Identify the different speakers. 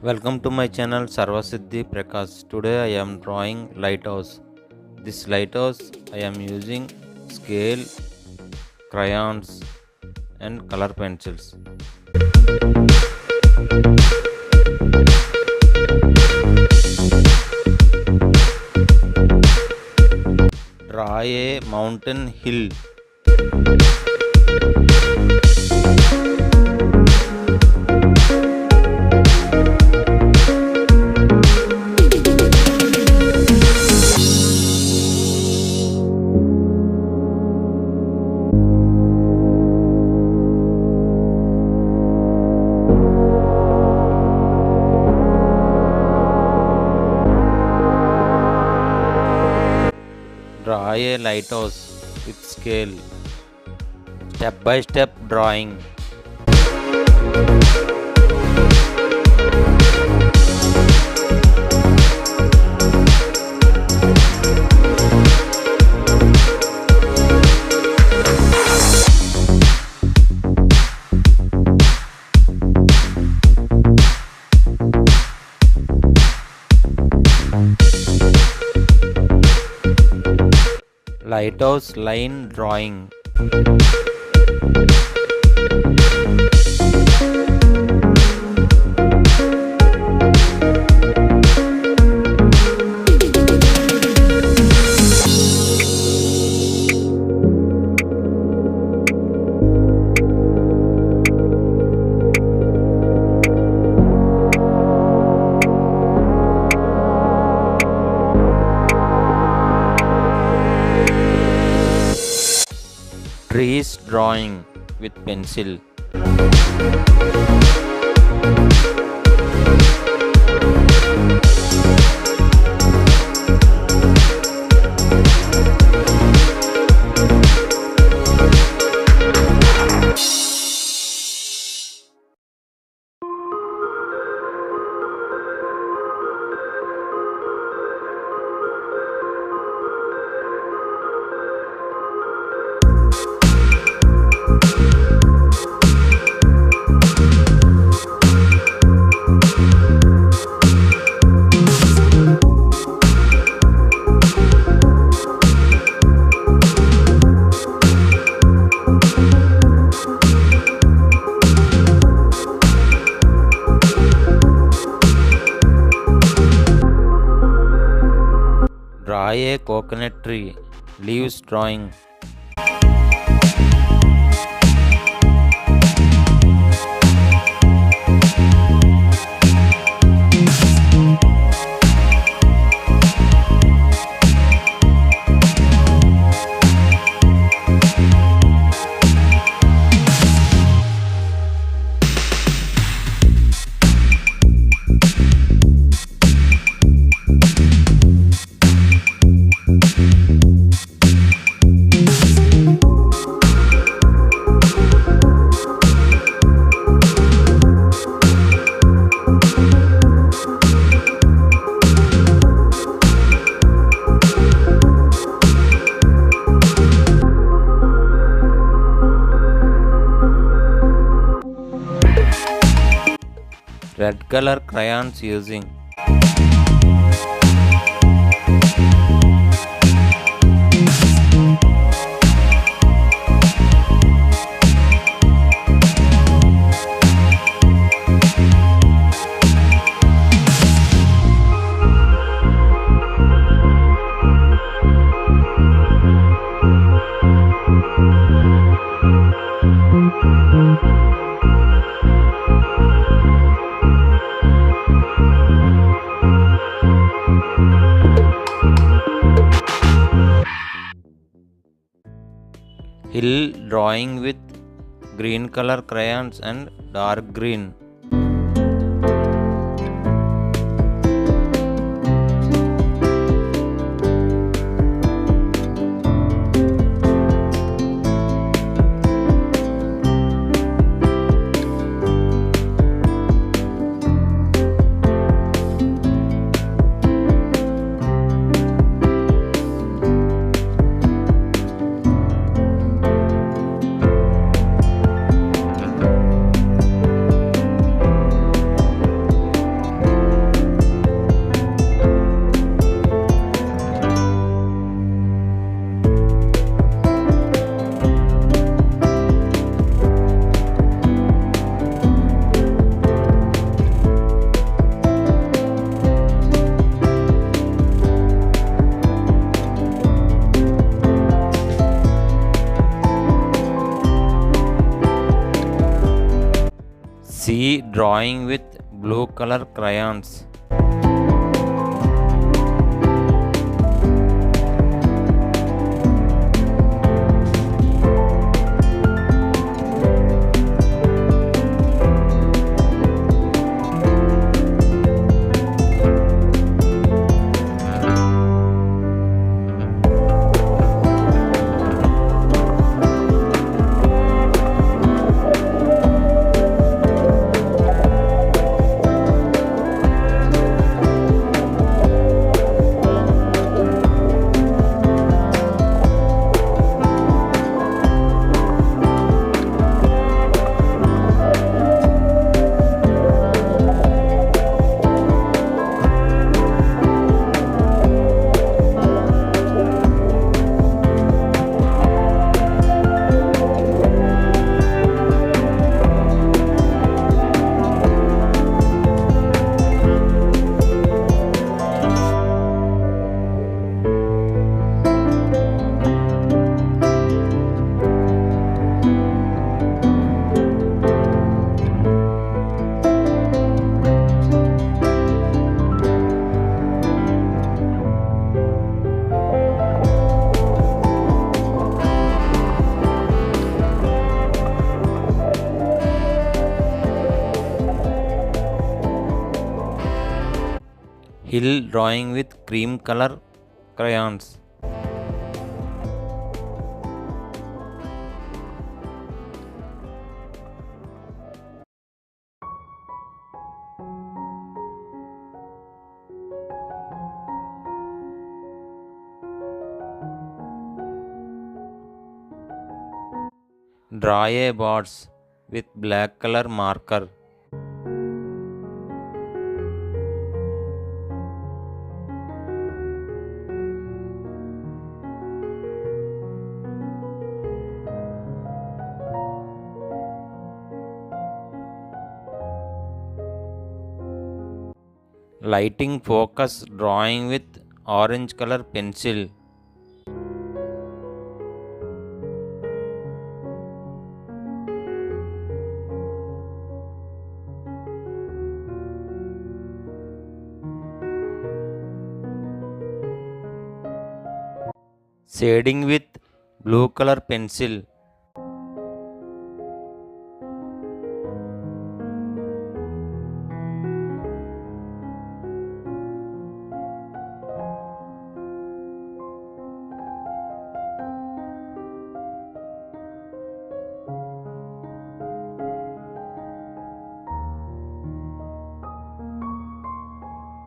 Speaker 1: Welcome to my channel Sarvasiddhi Prakash. Today I am drawing lighthouse. This lighthouse I am using scale, crayons and color pencils. Draw a mountain hill. Draw a lighthouse with scale. Step by step drawing. Lighthouse line drawing. Trees drawing with pencil. Draw a coconut tree. Leaves drawing. Red color crayons using. Hill drawing with green color crayons and dark green. drawing with blue color crayons. Hill drawing with cream color crayons. Draw a box with black color marker. Lighting focus drawing with orange color pencil. Shading with blue color pencil.